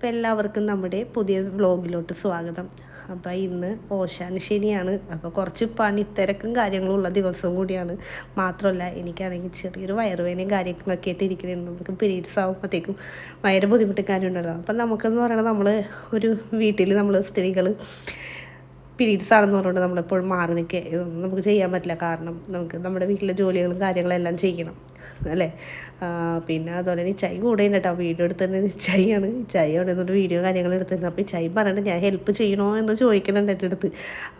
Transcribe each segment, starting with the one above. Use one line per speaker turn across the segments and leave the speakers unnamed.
അപ്പോൾ എല്ലാവർക്കും നമ്മുടെ പുതിയ വ്ളോഗിലോട്ട് സ്വാഗതം. അപ്പോൾ ഇന്ന് ഓശാന ശനിയാണ്. അപ്പോൾ കുറച്ച് പണിത്തിരക്കും കാര്യങ്ങളും ഉള്ള ദിവസവും കൂടിയാണ്. മാത്രമല്ല എനിക്കാണെങ്കിൽ ചെറിയൊരു വയറുവേനയും കാര്യങ്ങളൊക്കെ ആയിട്ട് ഇരിക്കുന്നത്. നമുക്ക് പീരീഡ്സ് ആകുമ്പോഴത്തേക്കും ഭയങ്കര ബുദ്ധിമുട്ടും കാര്യമുണ്ടല്ലോ. അപ്പം നമുക്കെന്ന് പറയുന്നത് നമ്മൾ ഒരു വീട്ടിൽ നമ്മൾ സ്ത്രീകൾ പീരീഡ്സ് ആണെന്ന് പറഞ്ഞുകൊണ്ട് നമ്മളെപ്പോഴും മാറി നിൽക്കുക ഇതൊന്നും നമുക്ക് ചെയ്യാൻ പറ്റില്ല. കാരണം നമുക്ക് നമ്മുടെ വീട്ടിലെ ജോലികളും കാര്യങ്ങളെല്ലാം ചെയ്യണം അല്ലേ. പിന്നെ അതുപോലെ തന്നെ ചൈ കൂടെ ഉണ്ട് കേട്ടോ. വീഡിയോ എടുത്തിട്ട് ചൈയാണ് അവിടെ നിന്നൊരു വീഡിയോ കാര്യങ്ങൾ എടുത്തിട്ടുണ്ട്. അപ്പോൾ ചൈ പറഞ്ഞിട്ട് ഞാൻ ഹെൽപ്പ് ചെയ്യണോ എന്ന് ചോദിക്കുന്നുണ്ട് എൻ്റെ അടുത്ത്.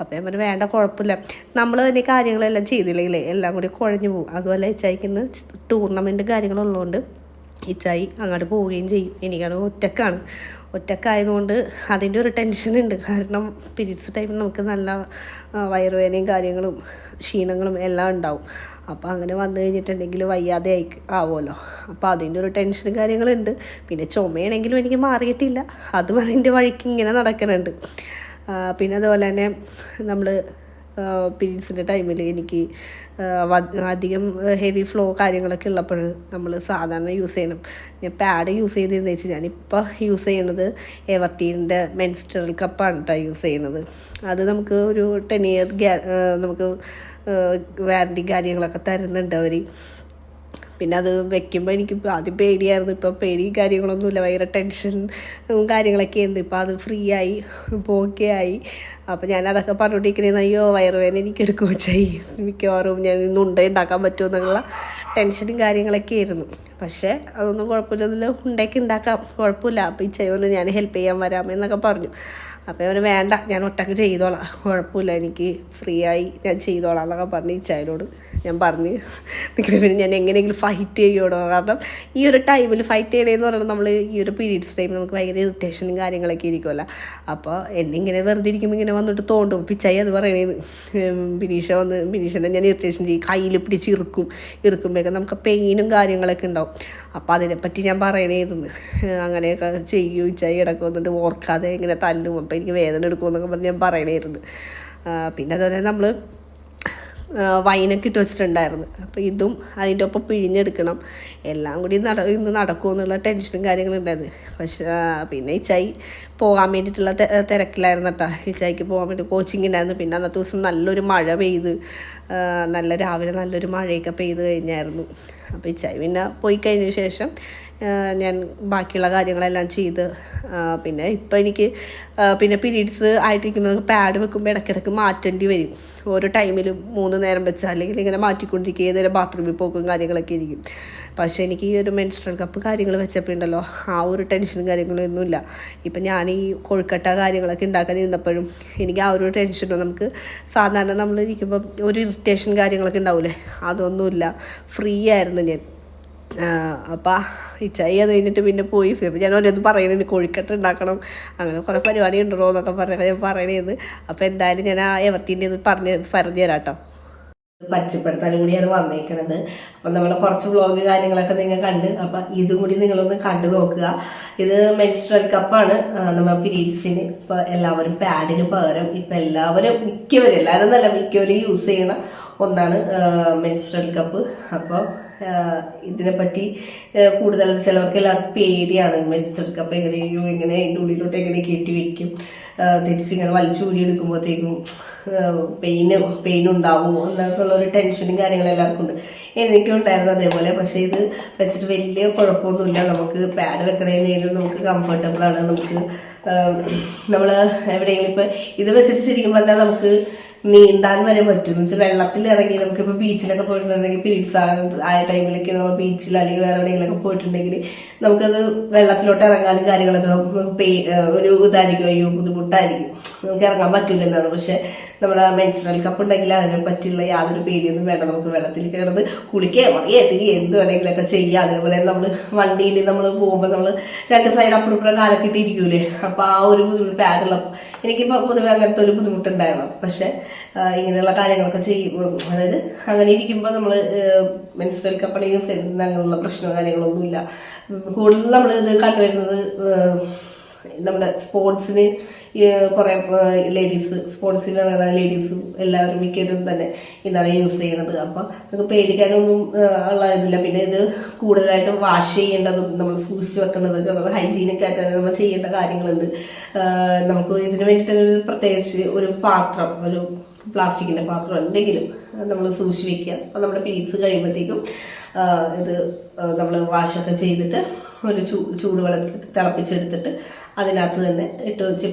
അപ്പോൾ ഞാൻ പറഞ്ഞു വേണ്ട, കുഴപ്പമില്ല, നമ്മൾ തന്നെ കാര്യങ്ങളെല്ലാം ചെയ്തില്ലെങ്കിലേ എല്ലാം കൂടി കുഴഞ്ഞു പോകും. അതുപോലെ ചൈക്കിന്ന് ടൂർണമെൻറ്റ് കാര്യങ്ങളുള്ളതുകൊണ്ട് ഇച്ചായി അങ്ങോട്ട് പോവുകയും ചെയ്യും. എനിക്കാണ് ഒറ്റക്കായതുകൊണ്ട് അതിൻ്റെ ഒരു ടെൻഷനുണ്ട്. കാരണം പീരീഡ്സ് ടൈമിൽ നമുക്ക് നല്ല വയറുവേദനയും കാര്യങ്ങളും ക്ഷീണങ്ങളും എല്ലാം ഉണ്ടാവും. അപ്പോൾ അങ്ങനെ വന്നു കഴിഞ്ഞിട്ടുണ്ടെങ്കിൽ വയ്യാതെ ആവുമല്ലോ. അപ്പോൾ അതിൻ്റെ ഒരു ടെൻഷനും കാര്യങ്ങളുണ്ട്. പിന്നെ ചുമയാണെങ്കിലും എനിക്ക് മാറിയിട്ടില്ല, അതും അതിൻ്റെ വഴിക്ക് ഇങ്ങനെ നടക്കുന്നുണ്ട്. പിന്നെ അതുപോലെ തന്നെ നമ്മൾ പീരീഡ്സിൻ്റെ ടൈമിൽ എനിക്ക് അധികം ഹെവി ഫ്ലോ കാര്യങ്ങളൊക്കെ ഉള്ളപ്പോൾ നമ്മൾ സാധാരണ യൂസ് ചെയ്യണം. ഞാൻ പാഡ് യൂസ് ചെയ്തതെന്ന് വെച്ചാൽ ഞാനിപ്പോൾ യൂസ് ചെയ്യണത് എവർട്ടീൻ്റെ മെൻസ്ട്രൽ കപ്പാണ് കേട്ടോ യൂസ് ചെയ്യണത്. അത് നമുക്ക് ഒരു 10 ഇയർ നമുക്ക് വാറൻറ്റി കാര്യങ്ങളൊക്കെ തരുന്നുണ്ട് അവർ. പിന്നെ അത് വെക്കുമ്പോൾ എനിക്ക് ആദ്യം പേടിയായിരുന്നു. ഇപ്പോൾ പേടി കാര്യങ്ങളൊന്നുമില്ല, ഭയങ്കര ടെൻഷൻ കാര്യങ്ങളൊക്കെ ആയിരുന്നു. ഇപ്പോൾ അത് ഫ്രീ ആയി ഓക്കെ ആയി. അപ്പോൾ ഞാൻ അതൊക്കെ പറഞ്ഞുകൊണ്ടിരിക്കുന്നത് അയ്യോ വയറുവേദന എനിക്ക് എടുക്കുമോ മിക്കവാറും ഞാൻ ഇന്ന് ഉണ്ടാക്കാൻ പറ്റുമോ എന്നുള്ള ടെൻഷനും കാര്യങ്ങളൊക്കെ ആയിരുന്നു. പക്ഷേ അതൊന്നും കുഴപ്പമില്ല, ഉണ്ടാക്കാം, കുഴപ്പമില്ല. അപ്പോൾ ഈ ചെയ്യുന്നു ഞാൻ ഹെൽപ്പ് ചെയ്യാൻ വരാം എന്നൊക്കെ പറഞ്ഞു. അപ്പോൾ അവന് വേണ്ട, ഞാൻ ഒറ്റക്ക് ചെയ്തോളാം, കുഴപ്പമില്ല, എനിക്ക് ഫ്രീ ആയി ഞാൻ ചെയ്തോളാം എന്നൊക്കെ പറഞ്ഞ് ഈ ചായനോട് ഞാൻ പറഞ്ഞ് പിന്നെ ഞാൻ എങ്ങനെയെങ്കിലും ഫൈറ്റ് ചെയ്യണോ. കാരണം ഈ ഒരു ടൈമിൽ ഫൈറ്റ് ചെയ്യണമെന്ന് പറയുന്നത് നമ്മൾ ഈ ഒരു പീരീഡ്സ് ടൈമിൽ നമുക്ക് ഭയങ്കര ഇറിറ്റേഷനും കാര്യങ്ങളൊക്കെ ഇരിക്കുമല്ലോ. അപ്പോൾ എന്നിങ്ങനെ വെറുതെ ഇരിക്കുമ്പോൾ ഇങ്ങനെ വന്നിട്ട് തോണ്ടും. പിച്ചായി അത് പറയണേന്ന് ബിനീഷനെ ഞാൻ ഇറിറ്റേഷൻ ചെയ്യും, കയ്യിൽ പിടിച്ച് ഇറുക്കുമ്പോഴൊക്കെ നമുക്ക് പെയിനും കാര്യങ്ങളൊക്കെ ഉണ്ടാവും. അപ്പോൾ അതിനെപ്പറ്റി ഞാൻ പറയണേന്ന് അങ്ങനെയൊക്കെ ചെയ്യും ഇച്ചായി ഇടയ്ക്ക് വന്നിട്ട് ഓർക്കാതെ ഇങ്ങനെ തല്ലും. അപ്പോൾ എനിക്ക് വേദന എടുക്കുമെന്നൊക്കെ പറഞ്ഞ് ഞാൻ പറയണേരുന്നു. പിന്നെ അതുപോലെ നമ്മൾ വൈനൊക്കെ ഇട്ട് വെച്ചിട്ടുണ്ടായിരുന്നു. അപ്പോൾ ഇതും അതിൻ്റെ ഒപ്പം പിഴിഞ്ഞെടുക്കണം. എല്ലാം കൂടി ഇന്ന് നടക്കുമോ എന്നുള്ള ടെൻഷനും കാര്യങ്ങളുണ്ടായിരുന്നു. പക്ഷേ പിന്നെ ഇച്ചായി പോകാൻ വേണ്ടിയിട്ടുള്ള തിരക്കിലായിരുന്നു കേട്ടോ. ഇച്ചായിക്ക് പോകാൻ വേണ്ടി കോച്ചിങ് ഉണ്ടായിരുന്നു. പിന്നെ അന്നത്തെ ദിവസം നല്ലൊരു മഴ പെയ്ത് രാവിലെ നല്ലൊരു മഴയൊക്കെ പെയ്ത് കഴിഞ്ഞായിരുന്നു. അപ്പോൾ ഇച്ചായി പിന്നെ പോയി കഴിഞ്ഞ ശേഷം ഞാൻ ബാക്കിയുള്ള കാര്യങ്ങളെല്ലാം ചെയ്ത് പിന്നെ ഇപ്പം എനിക്ക് പിന്നെ പീരീഡ്സ് ആയിട്ടിരിക്കുന്നത് പാഡ് വെക്കുമ്പോൾ ഇടയ്ക്കിടയ്ക്ക് മാറ്റേണ്ടി വരും. ഓരോ ടൈമിലും 3 നേരം വെച്ചാൽ അല്ലെങ്കിൽ ഇങ്ങനെ മാറ്റിക്കൊണ്ടിരിക്കുക, ഏതൊരു ബാത്റൂമിൽ പോക്കും കാര്യങ്ങളൊക്കെ ഇരിക്കും. പക്ഷേ എനിക്ക് ഈ ഒരു മെൻസ്ട്രൽ കപ്പ് കാര്യങ്ങൾ വെച്ചപ്പോൾ ഉണ്ടല്ലോ ആ ഒരു ടെൻഷനും കാര്യങ്ങളൊന്നുമില്ല. ഇപ്പം ഞാൻ ഈ കൊഴുക്കട്ട കാര്യങ്ങളൊക്കെ ഉണ്ടാക്കാൻ ഇരുന്നപ്പോഴും എനിക്ക് ആ ഒരു ടെൻഷനോ നമുക്ക് സാധാരണ നമ്മളിരിക്കുമ്പം ഒരു ഇറിറ്റേഷൻ കാര്യങ്ങളൊക്കെ ഉണ്ടാവില്ലേ, അതൊന്നുമില്ല, ഫ്രീ ആയിരുന്നു ഞാൻ. അപ്പം ഇച്ചായി അത് കഴിഞ്ഞിട്ട് പിന്നെ പോയി. അപ്പോൾ ഞാൻ ഓരോന്ന് പറയുന്നത് കൊഴുക്കട്ട ഉണ്ടാക്കണം, അങ്ങനെ കുറേ പരിപാടി ഉണ്ടോ എന്നൊക്കെ ഞാൻ പറയണേന്ന്. അപ്പോൾ എന്തായാലും ഞാൻ ആ എവർട്ടീൻ്റെ ഇത് പറഞ്ഞു തരാം കേട്ടോ. പരിചയപ്പെടുത്താനും കൂടിയാണ് വന്നേക്കണത്. അപ്പം നമ്മൾ കുറച്ച് വ്ളോഗ് കാര്യങ്ങളൊക്കെ നിങ്ങൾ കണ്ട്, അപ്പം ഇതും കൂടി നിങ്ങളൊന്ന് കണ്ടു നോക്കുക. ഇത് മെൻസ്ട്രൽ കപ്പാണ് നമ്മൾ പീരീഡ്സിന് ഇപ്പോൾ എല്ലാവരും പാഡിന് പകരം ഇപ്പം എല്ലാവരും നല്ല മിക്കവരും യൂസ് ചെയ്യണ ഒന്നാണ് മെൻസ്ട്രൽ കപ്പ്. അപ്പോൾ ഇതിനെപ്പറ്റി കൂടുതൽ ചിലവർക്ക് എല്ലാവർക്കും പേടിയാണ്. മെൻസ്ട്രൽ കപ്പ് ഇങ്ങനെ അതിൻ്റെ ഉള്ളിലോട്ട് എങ്ങനെ കയറ്റി വെക്കും, തിരിച്ചിങ്ങനെ വലിച്ചൂരി എടുക്കുമ്പോഴത്തേക്കും പെയിൻ ഉണ്ടാവുമോ എന്നൊക്കെയുള്ളൊരു ടെൻഷനും കാര്യങ്ങളും എല്ലാവർക്കും ഉണ്ട്. എനിക്കും ഉണ്ടായിരുന്നു അതേപോലെ. പക്ഷേ ഇത് വെച്ചിട്ട് വലിയ കുഴപ്പമൊന്നുമില്ല. നമുക്ക് പാഡ് വെക്കണേലും നമുക്ക് കംഫർട്ടബിളാണ്. നമുക്ക് നമ്മൾ എവിടെയെങ്കിലും ഇപ്പം ഇത് വെച്ചിട്ട് ശരിക്കും പറഞ്ഞാൽ നമുക്ക് നീന്താൻ വരെ പറ്റും. എന്ന് വെച്ചാൽ വെള്ളത്തിൽ ഇറങ്ങി നമുക്കിപ്പോൾ ബീച്ചിലൊക്കെ പോയിട്ടുണ്ടെങ്കിൽ പീരീഡ്സ് ആയ ടൈമിലൊക്കെ നമ്മൾ ബീച്ചിൽ അല്ലെങ്കിൽ വേറെ എവിടെയെങ്കിലൊക്കെ പോയിട്ടുണ്ടെങ്കിൽ നമുക്കത് വെള്ളത്തിലോട്ട് ഇറങ്ങാനും കാര്യങ്ങളൊക്കെ ഒരു ഇതായിരിക്കും, അയ്യോ ബുദ്ധിമുട്ടായിരിക്കും, നമുക്ക് ഇറങ്ങാൻ പറ്റില്ല എന്നാണ്. പക്ഷേ നമ്മുടെ മെൻസ്ട്രൽ കപ്പ് ഉണ്ടെങ്കിൽ അതിനെ പറ്റിയുള്ള യാതൊരു പേടിയൊന്നും വേണ്ട. നമുക്ക് വെള്ളത്തിൽ കയറുന്നത് കുളിക്കുക എന്ത് വേണമെങ്കിലൊക്കെ ചെയ്യാം. അതേപോലെ നമ്മൾ വണ്ടിയിൽ നമ്മൾ പോകുമ്പോൾ നമ്മൾ 2 സൈഡ് അപ്പുറം കാലൊക്കെ ഇട്ടിരിക്കൂലേ, അപ്പോൾ ആ ഒരു ബുദ്ധിമുട്ട് പാടുള്ള എനിക്കിപ്പോൾ പൊതുവെ അങ്ങനത്തെ ഒരു ബുദ്ധിമുട്ടുണ്ടായിരുന്നു. പക്ഷേ ഇങ്ങനെയുള്ള കാര്യങ്ങളൊക്കെ ചെയ്യും, അതായത് അങ്ങനെ ഇരിക്കുമ്പോൾ നമ്മൾ മെൻസ്ട്രൽ കപ്പാണ് യൂസ് ചെയ്യുന്നത് അങ്ങനെയുള്ള പ്രശ്നമോ കാര്യങ്ങളൊന്നുമില്ല. കൂടുതൽ നമ്മൾ ഇത് കണ്ടുവരുന്നത് നമ്മുടെ സ്പോർട്സിന് കുറേ സ്പോർട്സിലുള്ള ലേഡീസും എല്ലാവരും മിക്കവരും തന്നെ ഇതാണ് യൂസ് ചെയ്യണത്. അപ്പം നമുക്ക് പേടിക്കാനൊന്നും ഉള്ള ഇതില്ല. പിന്നെ ഇത് കൂടുതലായിട്ടും വാഷ് ചെയ്യേണ്ടതും നമ്മൾ സൂക്ഷിച്ച് വെക്കേണ്ടതൊക്കെ നമ്മൾ ഹൈജീനിക് ആയിട്ട് തന്നെ നമ്മൾ ചെയ്യേണ്ട കാര്യങ്ങളുണ്ട്. നമുക്ക് ഇതിന് വേണ്ടിയിട്ട് പ്രത്യേകിച്ച് ഒരു പാത്രം, ഒരു പ്ലാസ്റ്റിക്കിൻ്റെ പാത്രം എന്തെങ്കിലും നമ്മൾ സൂക്ഷിച്ച് വെക്കുക. അപ്പോൾ നമ്മുടെ പീരീഡ്സ് കഴിയുമ്പോഴത്തേക്കും ഇത് നമ്മൾ വാഷൊക്കെ ചെയ്തിട്ട് ഒരു ചൂടുവെള്ളത്തിൽ തിളപ്പിച്ചെടുത്തിട്ട് അതിനകത്ത് തന്നെ ഇട്ടടച്ച്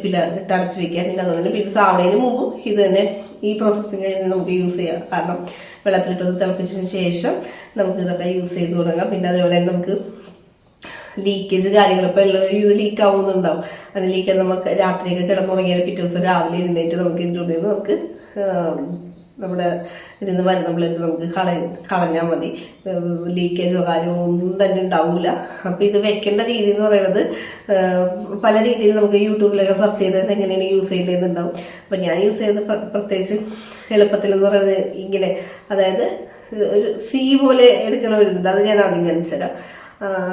വെക്കുക. പിന്നെ അതുപോലെ തന്നെ പീരീഡ്സ് ആവുന്നതിന് മുമ്പും ഇത് തന്നെ ഈ പ്രോസസ്സിങ് നമുക്ക് യൂസ് ചെയ്യാം. കാരണം വെള്ളത്തിലിട്ടത് തിളപ്പിച്ചതിന് ശേഷം നമുക്ക് ഇതൊക്കെ യൂസ് ചെയ്ത് തുടങ്ങാം. പിന്നെ അതേപോലെ തന്നെ നമുക്ക് ലീക്കേജ് കാര്യങ്ങൾ ഇപ്പോൾ എല്ലാവരും ഇത് ലീക്ക് ആവുന്നുണ്ടാവും. അങ്ങനെ ലീക്ക് നമുക്ക് രാത്രിയൊക്കെ കിടന്നു തുടങ്ങിയാൽ പിറ്റേ ദിവസം രാവിലെ എഴുന്നേറ്റ് നമുക്ക് ഇതിൻ്റെ ഉള്ളിൽ നിന്ന് നമുക്ക് നമ്മുടെ ഇതിന്ന് വരുന്ന ബ്ലഡ് നമുക്ക് കളഞ്ഞാൽ മതി. ലീക്കേജോ കാര്യമോ ഒന്നും തന്നെ ഉണ്ടാവില്ല. അപ്പോൾ ഇത് വെക്കേണ്ട രീതി എന്ന് പറയുന്നത് പല രീതിയിൽ നമുക്ക് യൂട്യൂബിലൊക്കെ സെർച്ച് ചെയ്തിട്ട് എങ്ങനെയാണ് യൂസ് ചെയ്യേണ്ടതെന്നുണ്ടാവും. അപ്പം ഞാൻ യൂസ് ചെയ്യുന്നത് പ്രത്യേകിച്ച് എളുപ്പത്തിലെന്ന് പറയുന്നത് ഇങ്ങനെ, അതായത് ഒരു സി പോലെ എടുക്കണ ഒരു ഇതുണ്ട്. അത് ഞാൻ ആദ്യം കാണിച്ചു തരാം.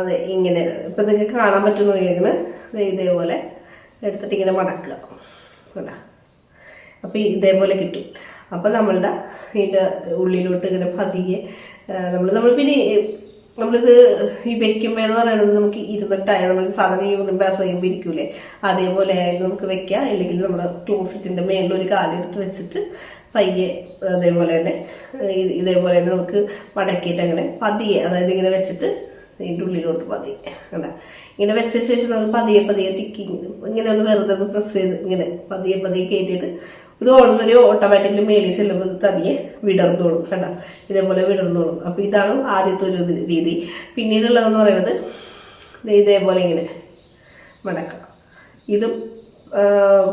അതെ, ഇങ്ങനെ ഇപ്പം നിങ്ങൾക്ക് കാണാൻ പറ്റുന്ന ഇതേപോലെ എടുത്തിട്ട് ഇങ്ങനെ മടക്കുക അല്ല. അപ്പോൾ ഇതേപോലെ കിട്ടും. അപ്പോൾ നമ്മളുടെ ഇതിൻ്റെ ഉള്ളിലോട്ട് ഇങ്ങനെ പതിയെ നമ്മൾ പിന്നെ നമ്മളിത് ഈ വെക്കുമ്പോൾ എന്ന് പറയുന്നത് നമുക്ക് ഇരുന്നിട്ടായാലും നമ്മൾ സാധാരണ യൂറിൻ പാസ് ചെയ്യുമ്പോൾ ഇരിക്കൂലേ, അതേപോലെ ആയാലും നമുക്ക് വെക്കാം. അല്ലെങ്കിൽ നമ്മുടെ ക്ലോസറ്റിൻ്റെ മേളിലൊരു കാലെടുത്ത് വെച്ചിട്ട് പയ്യെ അതേപോലെ തന്നെ ഇതേപോലെ തന്നെ നമുക്ക് മടക്കിയിട്ട് അങ്ങനെ പതിയെ, അതായത് ഇങ്ങനെ വെച്ചിട്ട് ഇതിൻ്റെ ഉള്ളിലോട്ട് പതിയെ കണ്ട ഇങ്ങനെ വെച്ച ശേഷം നമുക്ക് പതിയെ തിക്കി ഇങ്ങനെ ഒന്ന് വെറുതെ ഒന്ന് പ്രസ് ചെയ്ത് ഇങ്ങനെ പതിയെ കയറ്റിയിട്ട് ഇത് ഓൾറെഡി ഓട്ടോമാറ്റിക്കലി മേലിൽ ചെല്ലുമ്പോൾ തതിയെ വിടർന്നോളും. കണ്ട ഇതേപോലെ വിടർന്നോളും. അപ്പോൾ ഇതാണ് ആദ്യത്തെ ഒരു രീതി. പിന്നീടുള്ളതെന്ന് പറയുന്നത് ഇതേപോലെ ഇങ്ങനെ മടക്കാം. ഇതും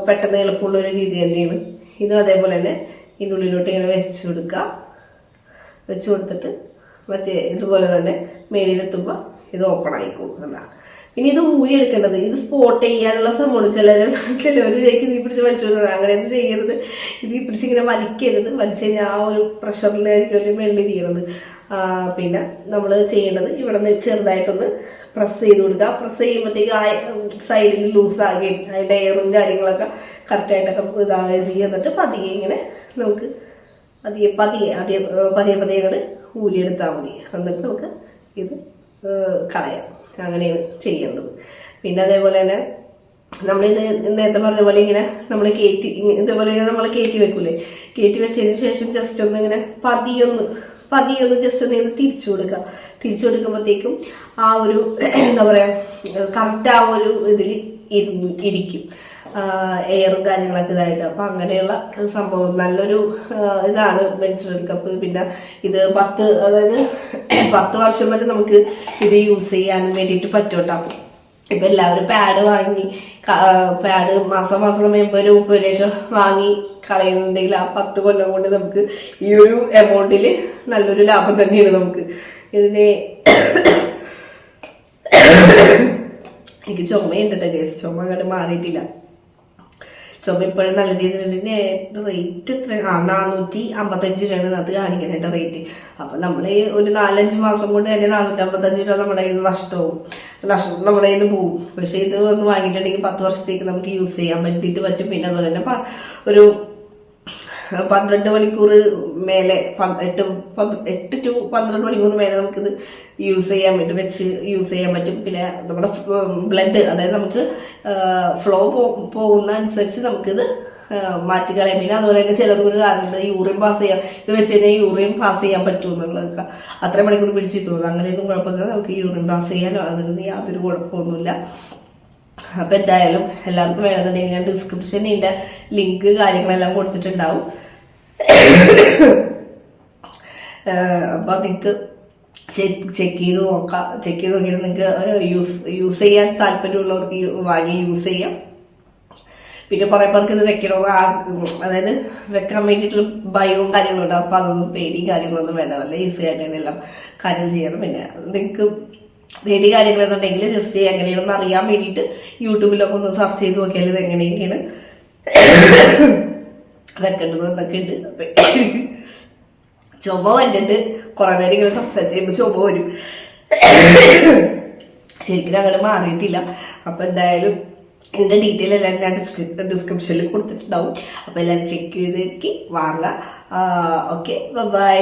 പെട്ടെന്ന് എളുപ്പമുള്ളൊരു രീതി തന്നെയാണ്. ഇതും അതേപോലെ തന്നെ ഇതിൻ്റെ ഉള്ളിലോട്ട് ഇങ്ങനെ വെച്ച് കൊടുത്തിട്ട് മറ്റേ ഇതുപോലെ തന്നെ മേലിലെത്തുമ്പോൾ ഇത് ഓപ്പൺ ആയിക്കോളും. കണ്ട ഇനി ഇത് ഊരിയെടുക്കേണ്ടത്, ഇത് സ്പോട്ട് ചെയ്യാനുള്ള സംഭവമാണ്. ചിലവർ വിചാരിക്കും ഇത് പിടിച്ച് വലിച്ചു കൊടുക്കുന്നത്. അങ്ങനെയൊന്നും ചെയ്യരുത്. ഇത് പിടിച്ച് ഇങ്ങനെ വലിക്കരുത്. വലിച്ചു കഴിഞ്ഞാൽ ആ ഒരു പ്രഷറിലായിരിക്കും വെള്ളി ചെയ്യണത്. പിന്നെ നമ്മൾ ചെയ്യേണ്ടത് ഇവിടെ നിന്ന് ചെറുതായിട്ടൊന്ന് പ്രസ് ചെയ്ത് കൊടുക്കുക. പ്രസ് ചെയ്യുമ്പോഴത്തേക്ക് ആ സൈഡിൽ ലൂസാകുകയും അതിൻ്റെ എയറും കാര്യങ്ങളൊക്കെ കറക്റ്റായിട്ടൊക്കെ ഇതാവുകയും ചെയ്യുക. എന്നിട്ട് പതിയെ ഇങ്ങനെ നമുക്ക് പതിയെ അങ്ങോട്ട് ഊരിയെടുത്താൽ മതി. എന്നിട്ട് നമുക്ക് ഇത് കളയാം. അങ്ങനെയാണ് ചെയ്യേണ്ടത്. പിന്നെ അതേപോലെ തന്നെ നമ്മളിത് നേരത്തെ പറഞ്ഞ പോലെ ഇങ്ങനെ നമ്മൾ ഇതേപോലെ നമ്മൾ കയറ്റി വെക്കൂലേ, കയറ്റി വെച്ചതിന് ശേഷം ജസ്റ്റ് ഒന്ന് ഇങ്ങനെ പതിയൊന്ന് ജസ്റ്റ് ഒന്ന് ഇങ്ങനെ തിരിച്ചു കൊടുക്കുമ്പോഴത്തേക്കും ആ ഒരു എന്താ പറയുക കറക്റ്റ് ആ ഒരു ഇതിൽ ഇരിക്കും എയറും കാര്യങ്ങളൊക്കെ ഇതായിട്ട്. അപ്പം അങ്ങനെയുള്ള സംഭവം നല്ലൊരു ഇതാണ് മെൻസ്ട്രുവൽ കപ്പ്. പിന്നെ ഇത് 10 വർഷം വരെ നമുക്ക് ഇത് യൂസ് ചെയ്യാൻ വേണ്ടിയിട്ട് പറ്റും കേട്ടോ. ഇപ്പം എല്ലാവരും പാഡ് മാസം 80 രൂപയൊക്കെ വാങ്ങി കളയുന്നുണ്ടെങ്കിൽ ആ 10 കൊല്ലം കൊണ്ട് നമുക്ക് ഈ ഒരു എമൗണ്ടിൽ നല്ലൊരു ലാഭം തന്നെയാണ് നമുക്ക്. ഇതിന് എനിക്ക് ചുമയുണ്ട് കേട്ടോ. ചുമ അങ്ങോട്ട് മാറിയിട്ടില്ല. ചുമ ഇപ്പോഴും നല്ല രീതിയിൽ റേറ്റ് എത്ര 455 രൂപയാണ് അത് കാണിക്കാനായിട്ട് റേറ്റ്. അപ്പം നമ്മൾ ഒരു 4-5 മാസം കൊണ്ട് തന്നെ 455 രൂപ നമ്മുടെ കയ്യിൽ നിന്ന് നഷ്ടവും നമ്മുടെ കയ്യിൽ നിന്ന് പോവും. പക്ഷേ ഇത് ഒന്ന് വാങ്ങിയിട്ടുണ്ടെങ്കിൽ 10 വർഷത്തേക്ക് നമുക്ക് യൂസ് ചെയ്യാൻ പറ്റും. പിന്നെ അതുപോലെ തന്നെ ഒരു 12 മണിക്കൂർ മേലെ 8 to 12 മണിക്കൂർ മേലെ നമുക്കിത് യൂസ് ചെയ്യാൻ പറ്റും. പിന്നെ നമ്മുടെ ബ്ലഡ്, അതായത് നമുക്ക് ഫ്ലോ പോകുന്ന അനുസരിച്ച് നമുക്കിത് മാറ്റിക്കളയാം. പിന്നെ അതുപോലെ തന്നെ ചിലർക്കൊരു കാര്യമുണ്ട്, യൂറിൻ പാസ് ചെയ്യാം. ഇത് വെച്ച് കഴിഞ്ഞാൽ യൂറിൻ പാസ് ചെയ്യാൻ പറ്റുമെന്നുള്ളതൊക്കെ അത്ര മണിക്കൂർ പിടിച്ചിട്ടുള്ളൂ. അങ്ങനെയൊന്നും കുഴപ്പമില്ല. നമുക്ക് യൂറിൻ പാസ് ചെയ്യാനോ അതിനൊന്നും യാതൊരു കുഴപ്പമൊന്നുമില്ല. അപ്പം എന്തായാലും എല്ലാവർക്കും വേണമെന്നുണ്ടെങ്കിൽ ഞാൻ ഡിസ്ക്രിപ്ഷനിൽ ഇതിൻ്റെ ലിങ്ക് കാര്യങ്ങളെല്ലാം കൊടുത്തിട്ടുണ്ടാവും. അപ്പോൾ നിങ്ങൾക്ക് ചെക്ക് ചെയ്ത് നോക്കിയിട്ട് നിങ്ങൾക്ക് യൂസ് ചെയ്യാൻ താല്പര്യമുള്ളവർക്ക് വാങ്ങി യൂസ് ചെയ്യാം. പിന്നെ കുറേ പേർക്ക് ഇത് അതായത് വെക്കാൻ വേണ്ടിയിട്ടുള്ള ഭയവും കാര്യങ്ങളും ഉണ്ടാവും. അപ്പോൾ അതൊന്നും പേടിയും കാര്യങ്ങളൊന്നും വേണ്ട, വല്ല ഈസി ആയിട്ട് തന്നെ എല്ലാം കാര്യം ചെയ്യണം. പിന്നെ നിങ്ങൾക്ക് പേടി കാര്യങ്ങളെന്നുണ്ടെങ്കിൽ ജസ്റ്റ് എങ്ങനെയാണെന്ന് അറിയാൻ വേണ്ടിയിട്ട് യൂട്യൂബിലൊക്കെ ഒന്ന് സെർച്ച് ചെയ്ത് നോക്കിയാൽ ഇത് എങ്ങനെയൊക്കെയാണ് വെക്കേണ്ടത് എന്നൊക്കെ ഉണ്ട്. അപ്പം ചുമ വന്നിട്ട് കുറേ നേരം ഇങ്ങനെ സംസാരിച്ച് കഴിയുമ്പോൾ ചുമ വരും. ശരിക്കും അങ്ങനെ മാറിയിട്ടില്ല. അപ്പം എന്തായാലും ഇതിൻ്റെ ഡീറ്റെയിൽ എല്ലാം ഞാൻ ഡിസ്ക്രിപ്ഷനിൽ കൊടുത്തിട്ടുണ്ടാവും. അപ്പോൾ എല്ലാവരും ചെക്ക് ചെയ്ത് വാങ്ങാം. Okay, by.